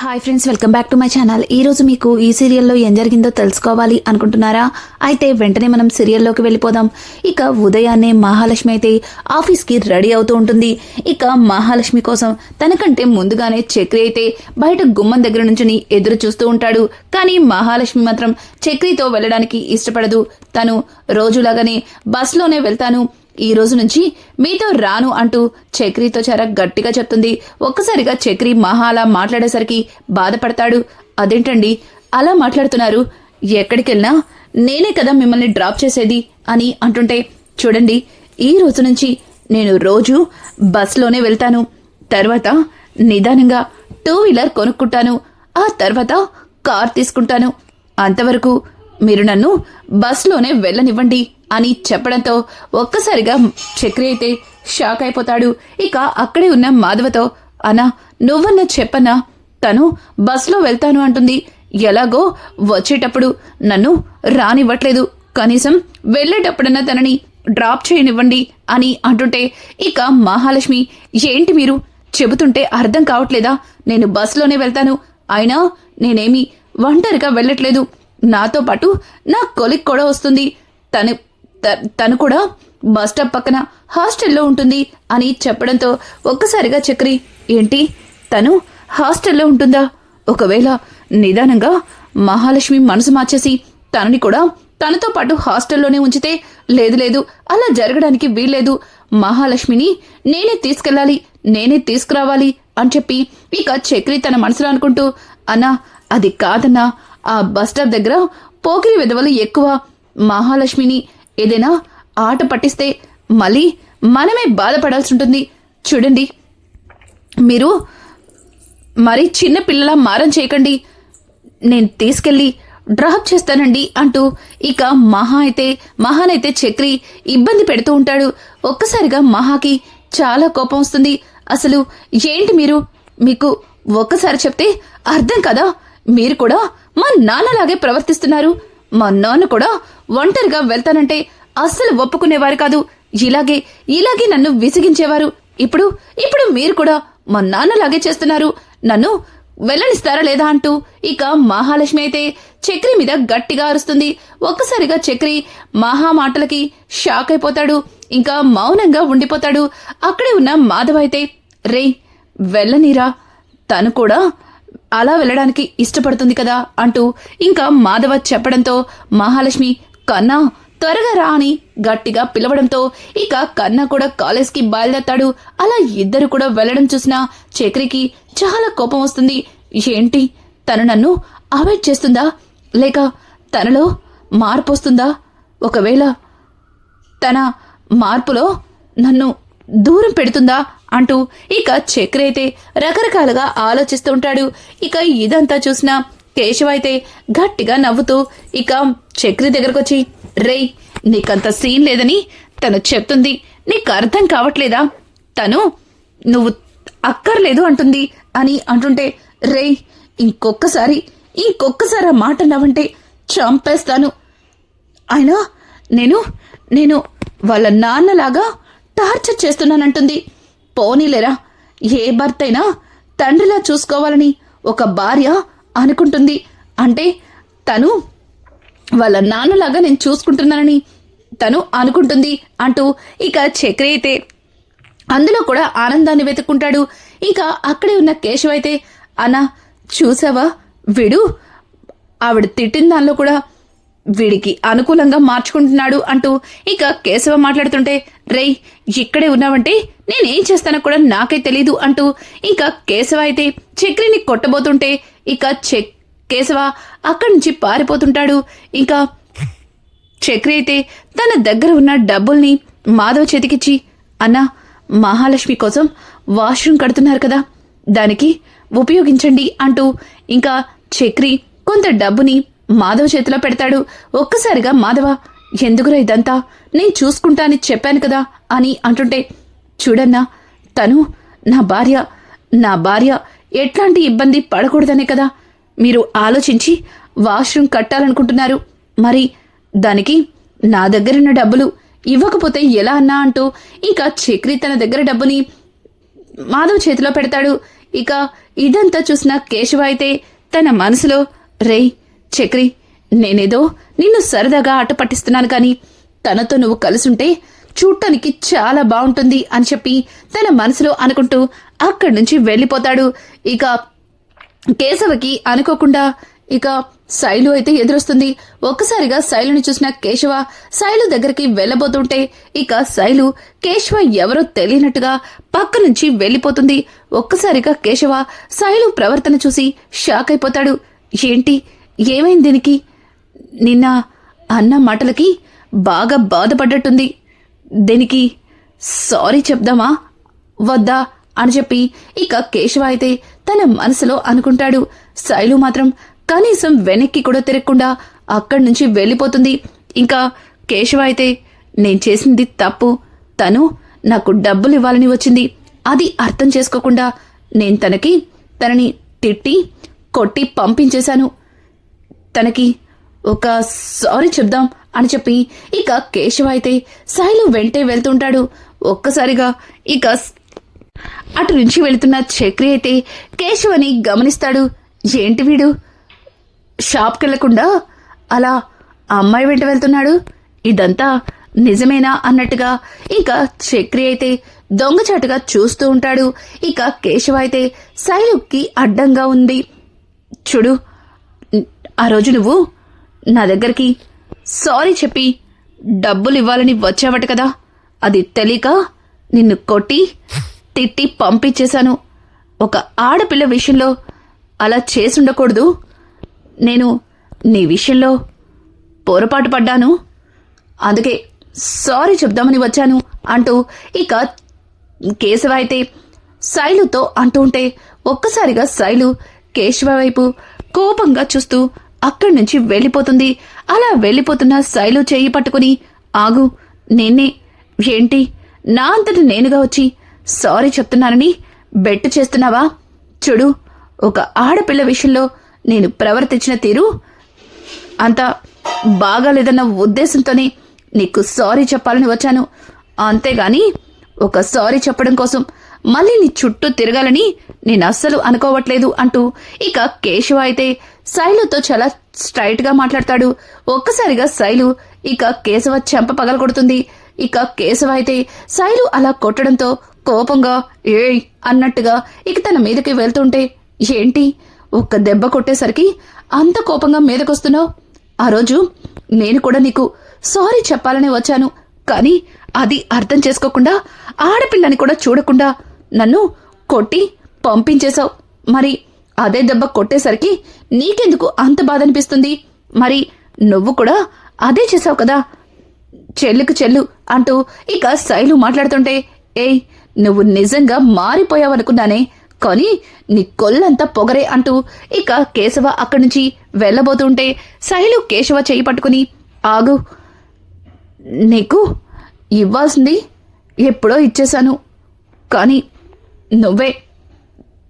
Hi friends, welcome back to my channel. ఈ రోజు మీకు ఈ సీరియల్లో ఏం జరిగిందో తెలుసుకోవాలి అనుకుంటున్నారా? అయితే వెంటనే మనం సీరియల్లోకి వెళ్ళిపోదాం. ఇక ఉదయాన్నే మహాలక్ష్మి అయితే ఆఫీస్కి రెడీ అవుతూ ఉంటుంది. ఇక మహాలక్ష్మి కోసం తనకంటే ముందుగానే చక్రి అయితే బయట గుమ్మం దగ్గర నుంచి ఎదురు చూస్తూ ఉంటాడు. కానీ మహాలక్ష్మి మాత్రం చక్రితో వెళ్ళడానికి ఇష్టపడదు. తను రోజులాగానే బస్లోనే వెళ్తాను, ఈ రోజు నుంచి మీతో రాను అంటూ చక్రితో చాలా గట్టిగా చెప్తుంది. ఒక్కసారిగా చక్రి మహా అలా మాట్లాడేసరికి బాధపడతాడు. అదేంటండి అలా మాట్లాడుతున్నారు? ఎక్కడికెళ్ళినా నేనే కదా మిమ్మల్ని డ్రాప్ చేసేది అని అంటుంటే, చూడండి ఈ రోజు నుంచి నేను రోజు బస్లోనే వెళ్తాను, తర్వాత నిదానంగా 2 వీలర్ కొనుక్కుంటాను, ఆ తర్వాత కార్ తీసుకుంటాను, అంతవరకు మీరు నన్ను బస్లోనే వెళ్ళనివ్వండి అని చెప్పడంతో ఒక్కసారిగా చక్రి అయితే షాక్ అయిపోతాడు. ఇక అక్కడే ఉన్న మాధవతో, అన్నా నువ్వన్నా చెప్పన్నా, తను బస్లో వెళ్తాను అంటుంది, ఎలాగో వచ్చేటప్పుడు నన్ను రానివ్వట్లేదు, కనీసం వెళ్ళేటప్పుడన్నా తనని డ్రాప్ చేయనివ్వండి అని అంటుంటే, ఇక మహాలక్ష్మి ఏంటి మీరు చెబుతుంటే అర్థం కావట్లేదా? నేను బస్లోనే వెళ్తాను, అయినా నేనేమి ఒంటరిగా వెళ్ళట్లేదు, నాతో పాటు నా కొలిక్ కూడా వస్తుంది, తను కూడా బస్ స్టాప్ పక్కన హాస్టల్లో ఉంటుంది అని చెప్పడంతో ఒక్కసారిగా చక్రి, ఏంటి తను హాస్టల్లో ఉంటుందా? ఒకవేళ నిదానంగా మహాలక్ష్మి మనసు మార్చేసి తనని కూడా తనతో పాటు హాస్టల్లోనే ఉంచితే, లేదు లేదు అలా జరగడానికి వీల్లేదు, మహాలక్ష్మిని నేనే తీసుకెళ్ళాలి, నేనే తీసుకురావాలి అని చెప్పి ఇక చక్రి తన మనసులో అనుకుంటూ, అన్నా అది కాదన్నా, ఆ బస్ స్టాప్ దగ్గర పోకిరి విధవలు ఎక్కువ, మహాలక్ష్మిని ఏదైనా ఆట పట్టిస్తే మళ్ళీ మనమే బాధపడాల్సి ఉంటుంది, చూడండి మీరు మరి చిన్న పిల్లలా మారం చేయకండి, నేను తీసుకెళ్ళి డ్రాప్ చేస్తానండి అంటూ ఇక మహానైతే చక్రి ఇబ్బంది పెడుతూ ఉంటాడు. ఒక్కసారిగా మహాకి చాలా కోపం వస్తుంది. అసలు ఏంటి మీరు, మీకు ఒక్కసారి చెప్తే అర్థం కదా, మీరు కూడా మా నాన్నలాగే ప్రవర్తిస్తున్నారు, మా నాన్న కూడా ఒంటరిగా వెళ్తానంటే అస్సలు ఒప్పుకునేవారు కాదు, ఇలాగే నన్ను విసిగించేవారు, ఇప్పుడు మీరు కూడా మా నాన్నలాగే చేస్తున్నారు, నన్ను వెళ్ళనిస్తారా లేదా అంటూ ఇక మహాలక్ష్మి అయితే చక్రి మీద గట్టిగా అరుస్తుంది. ఒక్కసారిగా చక్రి మహా మాటలకి షాక్ అయిపోతాడు, ఇంకా మౌనంగా ఉండిపోతాడు. అక్కడే ఉన్న మాధవ అయితే, రే వెళ్ళనీరా, తను కూడా అలా వెళ్ళడానికి ఇష్టపడుతుంది కదా అంటూ ఇంకా మాధవ చెప్పడంతో మహాలక్ష్మి, కన్నా త్వరగా రా అని గట్టిగా పిలవడంతో ఇక కన్నా కూడా కాలేజ్కి బయలుదేరతాడు. అలా ఇద్దరు కూడా వెళ్లడం చూసిన చక్రికి చాలా కోపం వస్తుంది. ఏంటి తను నన్ను అవాయిడ్ చేస్తుందా, లేక తనలో మార్పు వస్తుందా? ఒకవేళ తన మార్పులో నన్ను దూరం పెడుతుందా అంటూ ఇక చక్రి అయితే రకరకాలుగా ఆలోచిస్తూ ఉంటాడు. ఇక ఇదంతా చూసిన కేశవ అయితే గట్టిగా నవ్వుతూ ఇక చక్రి దగ్గరకొచ్చి, రేయ్ నీకంత సీన్ లేదని తను చెప్తుంది, నీకు అర్థం కావట్లేదా? నువ్వు అక్కర్లేదు అంటుంది అని అంటుంటే, రేయ్ ఇంకొక్కసారి ఆ మాట అన్నావంటే చంపేస్తాను, అయినా నేను వాళ్ళ నాన్నలాగా టార్చర్ చేస్తున్నానంటుంది, పోనీలేరా, ఏ భర్త అయినా తండ్రిలా చూసుకోవాలని ఒక భార్య అనుకుంటుంది, అంటే తను వాళ్ళ నాన్నలాగా నేను చూసుకుంటున్నానని తను అనుకుంటుంది అంటూ ఇక చక్రి అయితే అందులో కూడా ఆనందాన్ని వెతుక్కుంటాడు. ఇంకా అక్కడే ఉన్న కేశవ్ అయితే, అన్నా చూసావా, వీడు ఆవిడ తిట్టిన దానిలో కూడా వీడికి అనుకూలంగా మార్చుకుంటున్నాడు అంటూ ఇక కేశవ మాట్లాడుతుంటే, రేయ్ ఇక్కడే ఉన్నావంటే నేనేం చేస్తానో కూడా నాకే తెలీదు అంటూ ఇంకా కేశవ అయితే చక్రిని కొట్టబోతుంటే ఇక కేశవ అక్కడి నుంచి పారిపోతుంటాడు. ఇంకా చక్రి అయితే తన దగ్గర ఉన్న డబ్బుల్ని మాధవ్ చేతికిచ్చి, అన్నా మహాలక్ష్మి కోసం వాష్రూమ్ కడుతున్నారు కదా, దానికి ఉపయోగించండి అంటూ ఇంకా చక్రి కొంత డబ్బుని మాధవ్ చేతిలో పెడతాడు. ఒక్కసారిగా మాధవ, ఎందుకురా ఇదంతా, నేను చూసుకుంటా అని చెప్పాను కదా అని అంటుంటే, చూడన్నా తను నా భార్య ఎట్లాంటి ఇబ్బంది పడకూడదనే కదా మీరు ఆలోచించి వాష్రూమ్ కట్టాలనుకుంటున్నారు, మరి దానికి నా దగ్గరున్న డబ్బులు ఇవ్వకపోతే ఎలా అన్నా అంటూ ఇంకా చక్రి తన దగ్గర డబ్బుని మాధవ్ చేతిలో పెడతాడు. ఇక ఇదంతా చూసిన కేశవ అయితే తన మనసులో, రేయ్ చక్రి, నేనేదో నిన్ను సరదాగా ఆట పట్టిస్తున్నాను కానీ తనతో నువ్వు కలిసుంటే చూడటానికి చాలా బాగుంటుంది అని చెప్పి తన మనసులో అనుకుంటూ అక్కడి నుంచి వెళ్ళిపోతాడు. ఇక కేశవకి అనుకోకుండా ఇక శైలు అయితే ఎదురొస్తుంది. ఒక్కసారిగా శైలుని చూసిన కేశవ శైలు దగ్గరికి వెళ్ళబోతుంటే ఇక శైలు కేశవ ఎవరో తెలియనట్టుగా పక్క నుంచి వెళ్ళిపోతుంది. ఒక్కసారిగా కేశవ శైలు ప్రవర్తన చూసి షాక్ అయిపోతాడు. ఏంటి, ఏమైంది దీనికి? నిన్న అన్న మాటలకి బాగా బాధపడ్డట్టుంది. దీనికి సారీ చెప్దామా వద్దా అని చెప్పి ఇక కేశవ అయితే తన మనసులో అనుకుంటాడు. శైలు మాత్రం కనీసం వెనక్కి కూడా తిరగకుండా అక్కడి నుంచి వెళ్ళిపోతుంది. ఇంకా కేశవ అయితే, నేను చేసింది తప్పు, తను నాకు డబ్బులు ఇవ్వాలని వచ్చింది, అది అర్థం చేసుకోకుండా నేను తనని తిట్టి కొట్టి పంపించేశాను, తనకి ఒక సారీ చెప్దాం అని చెప్పి ఇక కేశవ అయితే శైలు వెంటే వెళ్తుంటాడు. ఒక్కసారిగా ఇక అటు నుంచి వెళుతున్న చక్రి అయితే కేశవని గమనిస్తాడు. ఏంటి వీడు షాప్కి వెళ్లకుండా అలా అమ్మాయి వెంట వెళ్తున్నాడు, ఇదంతా నిజమేనా అన్నట్టుగా ఇక చక్రి అయితే దొంగచాటుగా చూస్తూ ఉంటాడు. ఇక కేశవ అయితే శైలుకి అడ్డంగా ఉంది. చూడు, ఆ రోజు నువ్వు నా దగ్గరికి సారీ చెప్పి డబ్బులు ఇవ్వాలని వచ్చావట కదా, అది తెలియక నిన్ను కొట్టి తిట్టి పంపించేశాను. ఒక ఆడపిల్ల విషయంలో అలా చేసుండకూడదు. నేను నీ విషయంలో పొరపాటు పడ్డాను, అందుకే సారీ చెప్దామని వచ్చాను అంటూ ఇక కేశవ అయితే శైలుతో అంటూ ఉంటే ఒక్కసారిగా శైలు కేశవ వైపు కోపంగా చూస్తూ అక్కడి నుంచి వెళ్ళిపోతుంది. అలా వెళ్ళిపోతున్న శైలు చేయి పట్టుకుని, ఆగు, నేనే ఏంటి నా అంతటి నేనుగా వచ్చి సారీ చెప్తున్నానని బెట్టు చేస్తున్నావా? చూడు, ఒక ఆడపిల్ల విషయంలో నేను ప్రవర్తించిన తీరు అంత బాగాలేదన్న ఉద్దేశంతోనే నీకు సారీ చెప్పాలని వచ్చాను, అంతేగాని ఒక సారీ చెప్పడం కోసం మళ్ళీ నీ చుట్టూ తిరగాలని నేను అస్సలు అనుకోవట్లేదు అంటూ ఇక కేశవ అయితే శైలుతో చాలా స్ట్రైట్ గా మాట్లాడతాడు. ఒక్కసారిగా శైలు ఇక కేశవ చెంప పగలగొడుతుంది. ఇక కేశవ అయితే శైలు అలా కొట్టడంతో కోపంగా ఏయ్ అన్నట్టుగా ఇక తన మీదకి వెళ్తుంటే, ఏంటి ఒక్క దెబ్బ కొట్టేసరికి అంత కోపంగా మీదకొస్తున్నావు? ఆ రోజు నేను కూడా నీకు సారీ చెప్పాలని వచ్చాను, కానీ అది అర్థం చేసుకోకుండా ఆడపిల్లని కూడా చూడకుండా నన్ను కొట్టి పంపించేశావు. మరి అదే దెబ్బ కొట్టేసరికి నీకెందుకు అంత బాధ అనిపిస్తుంది? మరి నువ్వు కూడా అదే చేసావు కదా, చెల్లుకు చెల్లు అంటూ ఇక శైలు మాట్లాడుతుంటే, ఏయ్ నువ్వు నిజంగా మారిపోయావనుకున్నానే, కానీ నీ కొల్లంతా పొగరే అంటూ ఇక కేశవ అక్కడి నుంచి వెళ్ళబోతుంటే శైలు కేశవ చేయి పట్టుకుని, ఆగు, నీకు ఇవ్వాల్సింది ఎప్పుడో ఇచ్చేశాను, కానీ నువ్వే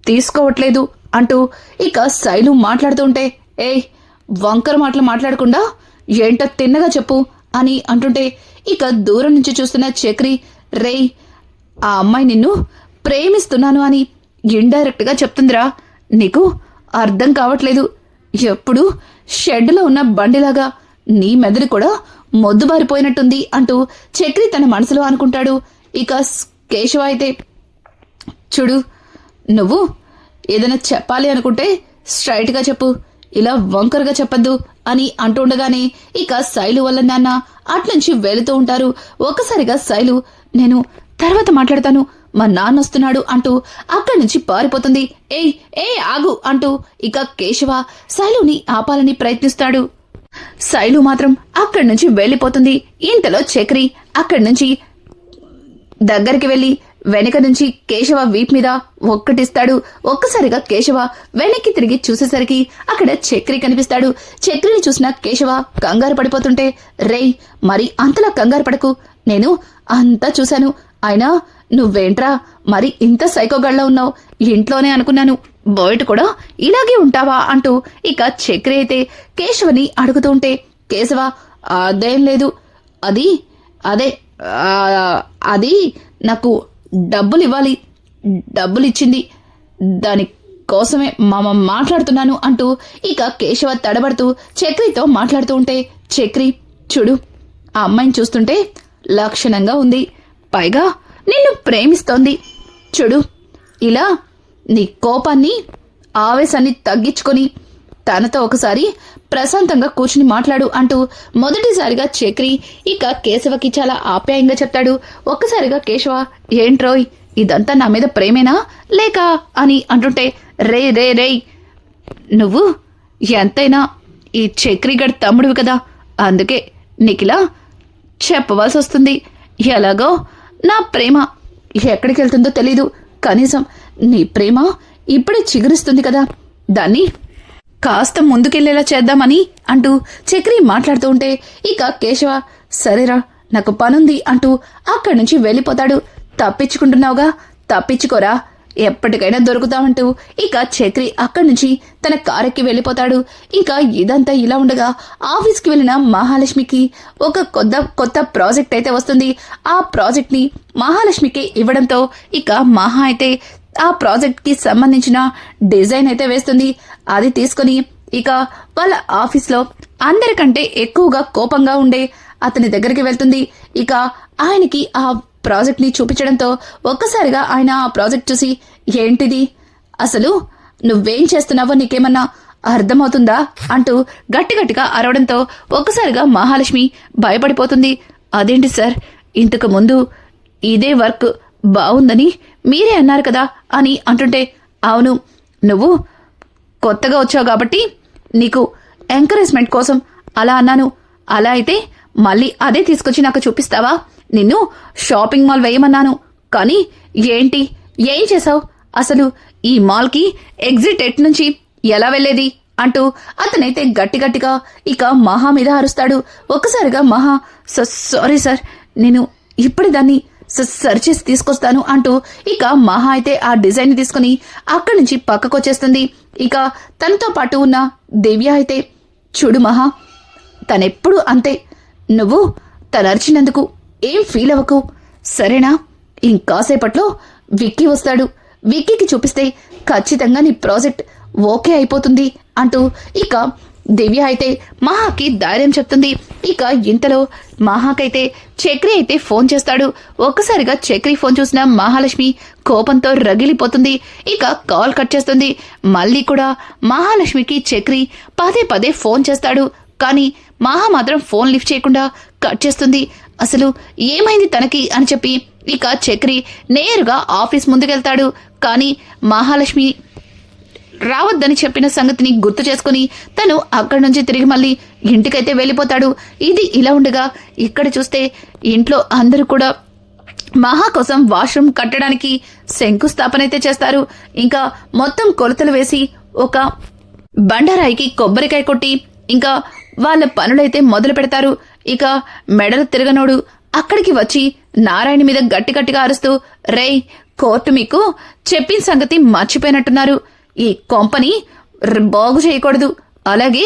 తీసుకోవట్లేదు అంటూ ఇక శైలు మాట్లాడుతుంటే, ఏయ్ వంకర మాటలు మాట్లాడకుండా ఏంటో తిన్నగా చెప్పు అని అంటుంటే ఇక దూరం నుంచి చూస్తున్న చక్రి, రేయ్ ఆ అమ్మాయి నిన్ను ప్రేమిస్తున్నాను అని ఇండైరెక్ట్ గా చెప్తుందిరా, నీకు అర్థం కావట్లేదు. ఎప్పుడు షెడ్లో ఉన్న బండిలాగా నీ మెదడు కూడా మొద్దుబారిపోయినట్టుంది అంటూ చక్రి తన మనసులో అనుకుంటాడు. ఇక కేశవ అయితే, చూడు, నువ్వు ఏదైనా చెప్పాలి అనుకుంటే స్ట్రైట్ గా చెప్పు, ఇలా వంకరగా చెప్పద్దు అని అంటుండగానే ఇక శైలు వల్ల నాన్న అట్నుంచి వెళుతూ ఉంటారు. ఒక్కసారిగా శైలు, నేను తర్వాత మాట్లాడతాను, మా నాన్న వస్తున్నాడు అంటూ అక్కడి నుంచి పారిపోతుంది. ఏయ్ ఏ ఆగు అంటూ ఇక కేశవ శైలుని ఆపాలని ప్రయత్నిస్తాడు. శైలు మాత్రం అక్కడి నుంచి వెళ్ళిపోతుంది. ఇంతలో చక్రి అక్కడి నుంచి దగ్గరికి వెళ్లి వెనక నుంచి కేశవ వీప్ మీద ఒక్కటిస్తాడు. ఒక్కసారిగా కేశవ వెనక్కి తిరిగి చూసేసరికి అక్కడ చక్రి కనిపిస్తాడు. చక్రిని చూసిన కేశవ కంగారు పడిపోతుంటే, రేయ్ మరి అంతలా కంగారు పడకు, నేను అంతా చూశాను, అయినా నువ్వేంట్రా మరి ఇంత సైకోగాళ్ళ ఉన్నావు, ఇంట్లోనే అనుకున్నాను, బయట కూడా ఇలాగే ఉంటావా అంటూ ఇక చక్రి అయితే కేశవని అడుగుతుంటే, కేశవ అదేం లేదు, అది నాకు డబ్బులు ఇవ్వాలి, డబ్బులు ఇచ్చింది, దాని కోసమే మాట్లాడుతున్నాను అంటూ ఇక కేశవ తడబడుతూ చక్రితో మాట్లాడుతూ ఉంటే, చక్రి చూడు, ఆ అమ్మాయిని చూస్తుంటే లక్షణంగా ఉంది, పైగా నిన్ను ప్రేమిస్తోంది. చూడు, ఇలా నీ కోపాన్ని ఆవేశాన్ని తగ్గించుకొని తనతో ఒకసారి ప్రశాంతంగా కూర్చుని మాట్లాడు అంటూ మొదటిసారిగా చక్రి ఇక కేశవకి చాలా ఆప్యాయంగా చెప్తాడు. ఒక్కసారిగా కేశవ, ఏంట్రోయ్ ఇదంతా నా మీద ప్రేమేనా లేక అని అంటుంటే, రే రే రే నువ్వు ఎంతైనా ఈ చక్రిగడ్ తమ్ముడివి కదా, అందుకే నీకిలా చెప్పవలసి వస్తుంది. ఎలాగో నా ప్రేమ ఎక్కడికి వెళ్తుందో తెలీదు, కనీసం నీ ప్రేమ ఇప్పుడే చిగురిస్తుంది కదా, దాన్ని కాస్త ముందుకెళ్లేలా చేద్దామని అంటూ చక్రి మాట్లాడుతూ ఉంటే ఇక కేశవ, సరేరా నాకు పనుంది అంటూ అక్కడి నుంచి వెళ్ళిపోతాడు. తప్పించుకుంటున్నావుగా, తప్పించుకోరా, ఎప్పటికైనా దొరుకుతామంటూ ఇక చక్రి అక్కడి నుంచి తన కారెక్కి వెళ్ళిపోతాడు. ఇంకా ఇదంతా ఇలా ఉండగా ఆఫీస్కి వెళ్ళిన మహాలక్ష్మికి ఒక కొత్త ప్రాజెక్ట్ అయితే వస్తుంది. ఆ ప్రాజెక్ట్ ని మహాలక్ష్మికి ఇవ్వడంతో ఇక మహా అయితే ఆ ప్రాజెక్ట్ కి సంబంధించిన డిజైన్ అయితే వేస్తుంది. అది తీసుకుని ఇక వాళ్ళ ఆఫీస్లో అందరికంటే ఎక్కువగా కోపంగా ఉండే అతని దగ్గరికి వెళ్తుంది. ఇక ఆయనకి ఆ ప్రాజెక్ట్ ని చూపించడంతో ఒక్కసారిగా ఆయన ఆ ప్రాజెక్ట్ చూసి, ఏంటిది, అసలు నువ్వేం చేస్తున్నావో నీకేమన్నా అర్థమవుతుందా అంటూ గట్టిగా అరవడంతో ఒక్కసారిగా మహాలక్ష్మి భయపడిపోతుంది. అదేంటి సార్, ఇంతకు ముందు ఇదే వర్క్ బాగుందని మీరే అన్నారు కదా అని అంటుంటే, అవును, నువ్వు కొత్తగా వచ్చావు కాబట్టి నీకు ఎంకరేజ్మెంట్ కోసం అలా అన్నాను. అలా అయితే మళ్ళీ అదే తీసుకొచ్చి నాకు చూపిస్తావా? నిన్ను షాపింగ్ మాల్ వేయమన్నాను, కానీ ఏంటి, ఏం చేసావు? అసలు ఈ మాల్కి ఎగ్జిట్ ఎట్ నుంచి ఎలా వెళ్లేది అంటూ అతనైతే గట్టిగా ఇక మహా మీద అరుస్తాడు. ఒక్కసారిగా మహా, సారీ సార్, నేను ఇప్పుడు దాన్ని సరిచేసి తీసుకొస్తాను అంటూ ఇక మహా అయితే ఆ డిజైన్ తీసుకుని అక్కడి నుంచి పక్కకొచ్చేస్తుంది. ఇక తనతో పాటు ఉన్న దివ్య అయితే, చూడు మహా, తనెప్పుడు అంతే, నువ్వు తనర్చినందుకు ఏం ఫీల్ అవ్వకు, సరేనా? ఇంకాసేపట్లో విక్కీ వస్తాడు, విక్కీకి చూపిస్తే ఖచ్చితంగా నీ ప్రాజెక్ట్ ఓకే అయిపోతుంది అంటూ ఇక దివ్య అయితే మహాకి ధైర్యం చెప్తుంది. ఇక ఇంతలో మహాకైతే చక్రి అయితే ఫోన్ చేస్తాడు. ఒక్కసారిగా చక్రి ఫోన్ చూసిన మహాలక్ష్మి కోపంతో రగిలిపోతుంది. ఇక కాల్ కట్ చేస్తుంది. మళ్ళీ కూడా మహాలక్ష్మికి చక్రి పదే ఫోన్ చేస్తాడు. కానీ మహా మాత్రం ఫోన్ లిఫ్ట్ చేయకుండా కట్ చేస్తుంది. అసలు ఏమైంది తనకి అని చెప్పి ఇక చక్రి నేరుగా ఆఫీస్ ముందుకెళ్తాడు. కానీ మహాలక్ష్మి రావద్దని చెప్పిన సంగతిని గుర్తు చేసుకుని తను అక్కడి నుంచి తిరిగి మళ్ళీ ఇంటికైతే వెళ్ళిపోతాడు. ఇది ఇలా ఉండగా ఇక్కడ చూస్తే ఇంట్లో అందరూ కూడా మహా కోసం వాష్రూమ్ కట్టడానికి శంకుస్థాపన అయితే చేస్తారు. ఇంకా మొత్తం కొలతలు వేసి ఒక బండరాయికి కొబ్బరికాయ కొట్టి ఇంకా వాళ్ళ పనులైతే మొదలు పెడతారు. ఇక మెడలు తిరగనోడు అక్కడికి వచ్చి నారాయణ మీద గట్టిగా అరుస్తూ, రేయ్, కోర్టు మీకు చెప్పిన సంగతి మర్చిపోయినట్టున్నారు, ఈ కొంపని బాగు చేయకూడదు, అలాగే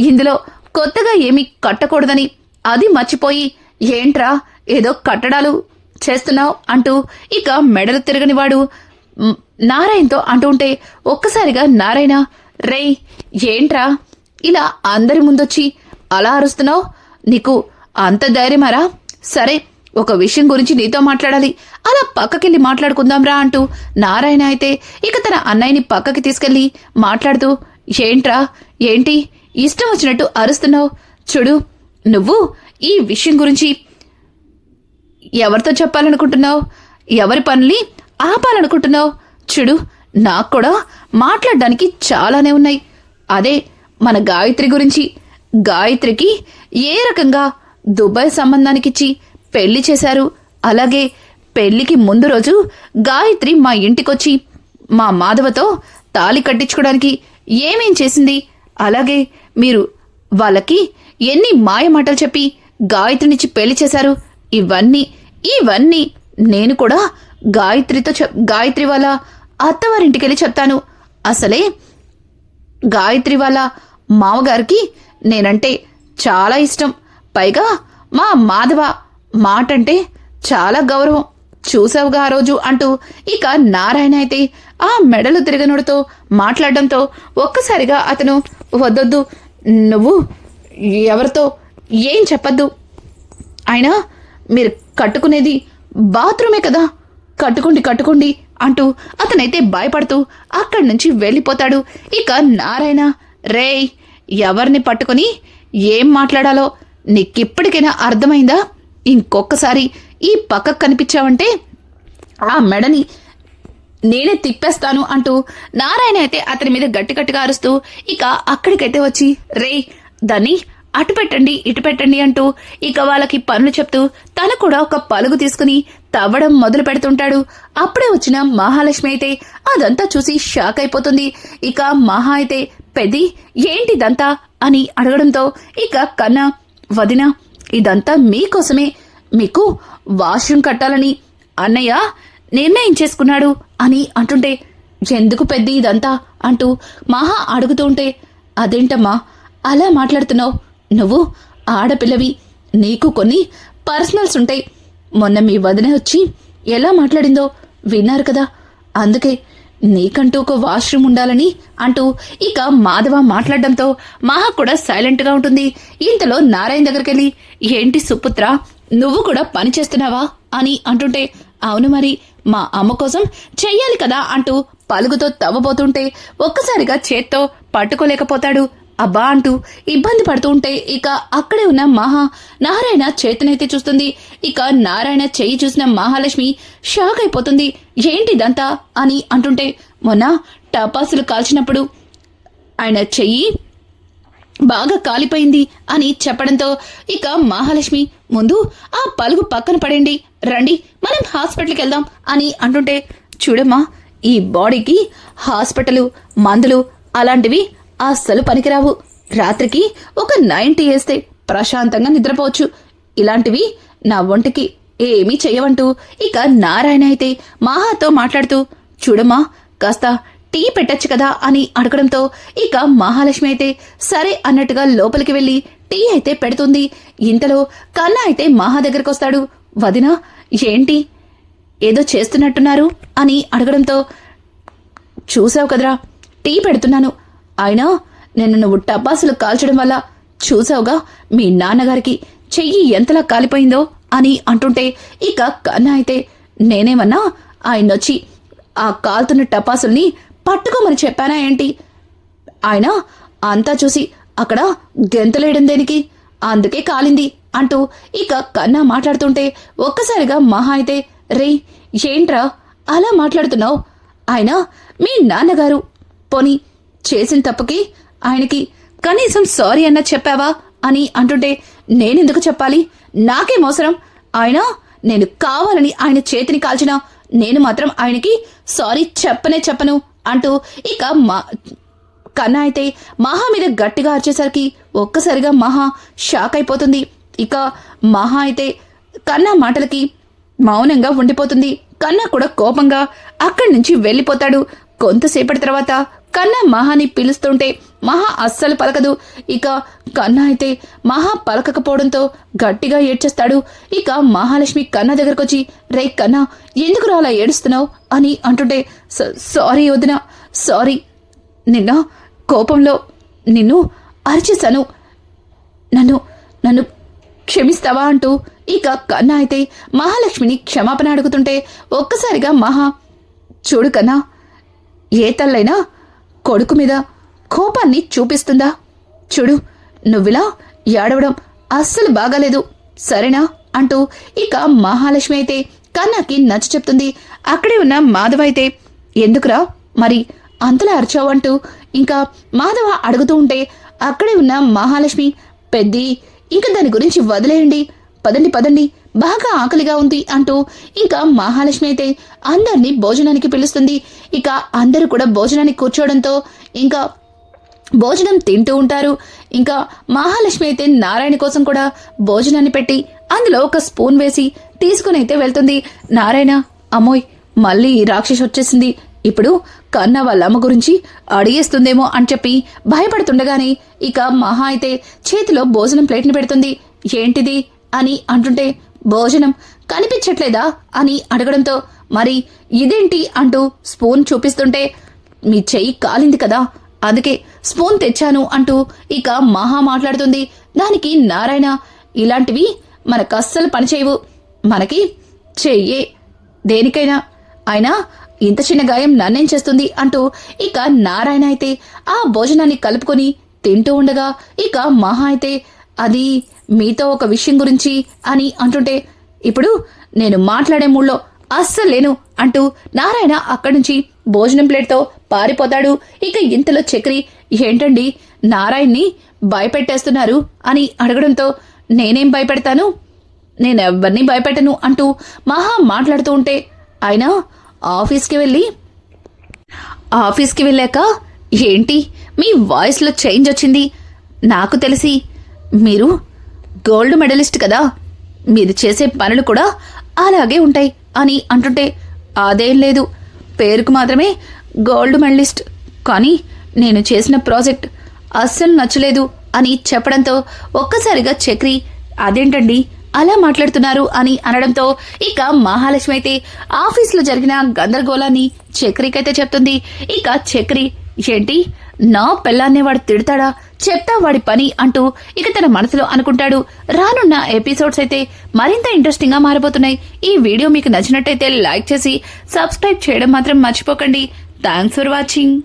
ఇందులో కొత్తగా ఏమీ కట్టకూడదని అది మర్చిపోయి ఏంట్రా ఏదో కట్టడాలు చేస్తున్నావు అంటూ ఇక మెడలు తిరగనివాడు నారాయణతో అంటూ ఉంటే ఒక్కసారిగా నారాయణ, రేయ్, ఏంట్రా ఇలా అందరి ముందొచ్చి అలా అరుస్తున్నావు, నీకు అంత ధైర్యమారా? సరే, ఒక విషయం గురించి నీతో మాట్లాడాలి, అలా పక్కకెళ్ళి మాట్లాడుకుందాంరా అంటూ నారాయణ అయితే ఇక తన అన్నయ్యని పక్కకి తీసుకెళ్లి మాట్లాడుతూ, ఏంట్రా, ఏంటి ఇష్టం వచ్చినట్టు అరుస్తున్నావు? చూడు, నువ్వు ఈ విషయం గురించి ఎవరితో చెప్పాలనుకుంటున్నావు? ఎవరి పనుల్ని ఆపాలనుకుంటున్నావు? చూడు, నాకు కూడా మాట్లాడడానికి చాలానే ఉన్నాయి. అదే మన గాయత్రి గురించి. గాయత్రికి ఏ రకంగా దుబాయ్ సంబంధానికిచ్చి పెళ్లి చేశారు, అలాగే పెళ్లికి ముందు రోజు గాయత్రి మా ఇంటికొచ్చి మా మాధవతో తాళి కట్టించుకోవడానికి ఏమేం చేసింది, అలాగే మీరు వాళ్ళకి ఎన్ని మాయమాటలు చెప్పి గాయత్రినిచ్చి పెళ్లి చేశారు, ఇవన్నీ నేను కూడా గాయత్రి వాళ్ళ అత్తవారింటికెళ్ళి చెప్తాను. అసలే గాయత్రి వాళ్ళ మామగారికి నేనంటే చాలా ఇష్టం, పైగా మా మాధవ మాటంటే చాలా గౌరవం. చూసావుగా ఆ రోజు అంటూ ఇక నారాయణ అయితే ఆ మెడలు తిరగనుడితో మాట్లాడడంతో ఒక్కసారిగా అతను వద్దొద్దు, నువ్వు ఎవరితో ఏం చెప్పద్దు, అయినా మీరు కట్టుకునేది బాత్రూమే కదా, కట్టుకోండి అంటూ అతనైతే భయపడుతూ అక్కడి నుంచి వెళ్ళిపోతాడు. ఇక నారాయణ, రేయ్ ఎవరిని పట్టుకొని ఏం మాట్లాడాలో నీకిప్పటికైనా అర్థమైందా? ఇంకొకసారి ఈ పక్కకు కనిపించావంటే ఆ మెడని నేనే తిప్పేస్తాను అంటూ నారాయణ అయితే అతని మీద గట్టిగా అరుస్తూ ఇక అక్కడికైతే వచ్చి, రేయ్ దాన్ని అటు పెట్టండి ఇటు పెట్టండి అంటూ ఇక వాళ్ళకి పనులు చెప్తూ తను కూడా ఒక పలుగు తీసుకుని తవ్వడం మొదలు పెడుతుంటాడు. అప్పుడే వచ్చిన మహాలక్ష్మి అయితే అదంతా చూసి షాక్ అయిపోతుంది. ఇక మహా అయితే పెద్ది ఏంటిదంతా అని అడగడంతో ఇక కన్నా, వదినా ఇదంతా మీకోసమే, మీకు వాష్రూమ్ కట్టాలని అన్నయ్య నిర్ణయం చేసుకున్నాడు అని అంటుంటే, ఎందుకు పెద్ది ఇదంతా అంటూ మహా అడుగుతూ ఉంటే, అదేంటమ్మా అలా మాట్లాడుతున్నావు, నువ్వు ఆడపిల్లవి, నీకు కొన్ని పర్సనల్స్ ఉంటాయి, మొన్న మీ వదిన వచ్చి ఎలా మాట్లాడిందో విన్నారు కదా, అందుకే నీకంటూ ఒక వాష్రూమ్ ఉండాలని అంటూ ఇక మాధవ మాట్లాడడంతో మహా కూడా సైలెంట్ గా ఉంటుంది. ఇంతలో నారాయణ దగ్గరికెళ్ళి, ఏంటి సుపుత్ర నువ్వు కూడా పని చేస్తున్నావా అని అంటుంటే, అవును మరి మా అమ్మ కోసం చెయ్యాలి కదా అంటూ పలుగుతో తవ్వబోతుంటే ఒక్కసారిగా చేత్తో పట్టుకోలేకపోతాడు. అబ్బా అంటూ ఇబ్బంది పడుతూ ఉంటే ఇక అక్కడే ఉన్న మహా నారాయణ చేతనైతే చూస్తుంది. ఇక నారాయణ చెయ్యి చూసిన మహాలక్ష్మి షాక్ అయిపోతుంది. ఏంటిదంతా అని అంటుంటే, మొన్న టపాసులు కాల్చినప్పుడు ఆయన చెయ్యి బాగా కాలిపోయింది అని చెప్పడంతో ఇక మహాలక్ష్మి, ముందు ఆ పలుగు పక్కన పడేయండి, రండి మనం హాస్పిటల్కి వెళ్దాం అని అంటుంటే, చూడమ్మా ఈ బాడీకి హాస్పిటల్ మందులు అలాంటివి అస్సలు పనికిరావు, రాత్రికి ఒక 90 వేస్తే ప్రశాంతంగా నిద్రపోవచ్చు, ఇలాంటివి నా ఒంటికి ఏమీ చెయ్యవంటూ ఇక నారాయణ అయితే మహాతో మాట్లాడుతూ, చూడమ్మా కాస్త టీ పెట్టచ్చు కదా అని అడగడంతో ఇక మహాలక్ష్మి అయితే సరే అన్నట్టుగా లోపలికి వెళ్లి టీ అయితే పెడుతుంది. ఇంతలో కన్నా అయితే మహా దగ్గరకు వస్తాడు. వదినా ఏంటి ఏదో చేస్తున్నట్టున్నారు అని అడగడంతో, చూసావు కదరా టీ పెడుతున్నాను, అయినా నిన్ను నువ్వు టపాసులు కాల్చడం వల్ల చూసావుగా మీ నాన్నగారికి చెయ్యి ఎంతలా కాలిపోయిందో అని అంటుంటే ఇక కన్నా అయితే, నేనేమన్నా ఆయనొచ్చి ఆ కాలుతున్న టపాసుల్ని పట్టుకోమని చెప్పానా ఏంటి, ఆయన అంతా చూసి అక్కడ గెంతలేయడం దేనికి, అందుకే కాలింది అంటూ ఇక కన్నా మాట్లాడుతుంటే ఒక్కసారిగా మహా అయితే, రే ఏంట్రా అలా మాట్లాడుతున్నావు, ఆయన మీ నాన్నగారు, పోనీ చేసిన తప్పుకి ఆయనకి కనీసం సారీ అన్నా చెప్పావా అని అంటుంటే, నేనెందుకు చెప్పాలి, నాకేం అవసరం, ఆయన నేను కావాలని ఆయన చేతిని కాల్చినా నేను మాత్రం ఆయనకి సారీ చెప్పను అంటూ ఇక కన్నా అయితే మహా మీద గట్టిగా అరిచేసరికి ఒక్కసారిగా మహా షాక్ అయిపోతుంది. ఇక మహా అయితే కన్నా మాటలకి మౌనంగా ఉండిపోతుంది. కన్నా కూడా కోపంగా అక్కడి నుంచి వెళ్ళిపోతాడు. కొంతసేపటి తర్వాత కన్నా మహాని పిలుస్తుంటే మహా అస్సలు పలకదు. ఇక కన్నా అయితే మహా పలకకపోవడంతో గట్టిగా ఏడ్చేస్తాడు. ఇక మహాలక్ష్మి కన్నా దగ్గరకొచ్చి, రే కన్నా ఎందుకు అలా ఏడుస్తున్నావు అని అంటుంటే, సారీ వదినా, సారీ, నిన్న కోపంలో నిన్ను అరిచేశాను, నన్ను క్షమిస్తావా అంటూ ఇక కన్నా అయితే మహాలక్ష్మిని క్షమాపణ అడుగుతుంటే ఒక్కసారిగా మహా, చూడు కన్నా, ఏ తల్లైనా కొడుకు మీద కోపాన్ని చూపిస్తుందా, చూడు నువ్విలా ఏడవడం అస్సలు బాగాలేదు సరేనా అంటూ ఇక మహాలక్ష్మి అయితే కన్నాకి నచ్చ చెప్తుంది. అక్కడే ఉన్న మాధవ అయితే, ఎందుకురా మరి అంతలా అరిచావు అంటూ ఇంకా మాధవ అడుగుతూ ఉంటే అక్కడే ఉన్న మహాలక్ష్మి, పెద్ది ఇంకా దాని గురించి వదిలేయండి, పదండి బాగా ఆకలిగా ఉంది అంటూ ఇంకా మహాలక్ష్మి అయితే అందరినీ భోజనానికి పిలుస్తుంది. ఇక అందరూ కూడా భోజనానికి కూర్చోవడంతో ఇంకా భోజనం తింటూ ఉంటారు. ఇంకా మహాలక్ష్మి అయితే నారాయణ కోసం కూడా భోజనాన్ని పెట్టి అందులో ఒక స్పూన్ వేసి తీసుకుని అయితే వెళ్తుంది. నారాయణ, అమ్మోయ్ మళ్ళీ రాక్షసి వచ్చేసింది, ఇప్పుడు కన్నా వాళ్ళ అమ్మ గురించి అడిగేస్తుందేమో అని చెప్పి భయపడుతుండగానే ఇక మహా అయితే చేతిలో భోజనం ప్లేట్ని పెడుతుంది. ఏంటిది అని అంటుంటే, భోజనం కనిపించట్లేదా అని అడగడంతో మరి ఇదేంటి అంటూ స్పూన్ చూపిస్తుంటే మీ చెయ్యి కాలింది కదా అందుకే స్పూన్ తెచ్చాను అంటూ ఇక మహా మాట్లాడుతుంది. దానికి నారాయణ ఇలాంటివి మనకు అస్సలు పనిచేయవు, మనకి చెయ్యే దేనికైనా, అయినా ఇంత చిన్న గాయం నన్నేం చేస్తుంది అంటూ ఇక నారాయణ అయితే ఆ భోజనాన్ని కలుపుకొని తింటూ ఉండగా ఇక మహా అయితే అది మీతో ఒక విషయం గురించి అని అంటుంటే ఇప్పుడు నేను మాట్లాడే మూడ్లో అస్సలు లేను అంటూ నారాయణ అక్కడి నుంచి భోజనం ప్లేట్తో పారిపోతాడు. ఇక ఇంతలో చక్రి ఏంటండి నారాయణ్ని భయపెట్టేస్తున్నారు అని అడగడంతో నేనేం భయపెడతాను, నేనెవ్వరినీ భయపెట్టను అంటూ మహా మాట్లాడుతూ ఉంటే ఆయన ఆఫీస్కి వెళ్ళాక ఏంటి మీ వాయిస్లో చేంజ్ వచ్చింది, నాకు తెలిసి మీరు గోల్డ్ మెడలిస్ట్ కదా, మీరు చేసే పనులు కూడా అలాగే ఉంటాయి అని అంటుంటే అదేం లేదు, పేరుకు మాత్రమే గోల్డ్ మెడలిస్ట్, కానీ నేను చేసిన ప్రాజెక్ట్ అస్సలు నచ్చలేదు అని చెప్పడంతో ఒక్కసారిగా చక్రి అదేంటండి అలా మాట్లాడుతున్నారు అని అనడంతో ఇక మహాలక్ష్మి అయితే ఆఫీస్లో జరిగిన గందరగోళాన్ని చక్రికైతే చెప్తుంది. ఇక చక్రి ఏంటి నా పెళ్ళాన్నే వాడు తిడతాడా, చెప్తా వాడి పని అంటూ ఇక తన మనసులో అనుకుంటాడు. రానున్న ఎపిసోడ్స్ అయితే మరింత ఇంట్రెస్టింగ్ గా మారబోతున్నాయి. ఈ వీడియో మీకు నచ్చినట్టయితే లైక్ చేసి సబ్స్క్రైబ్ చేయడం మాత్రం మర్చిపోకండి. Thanks for watching.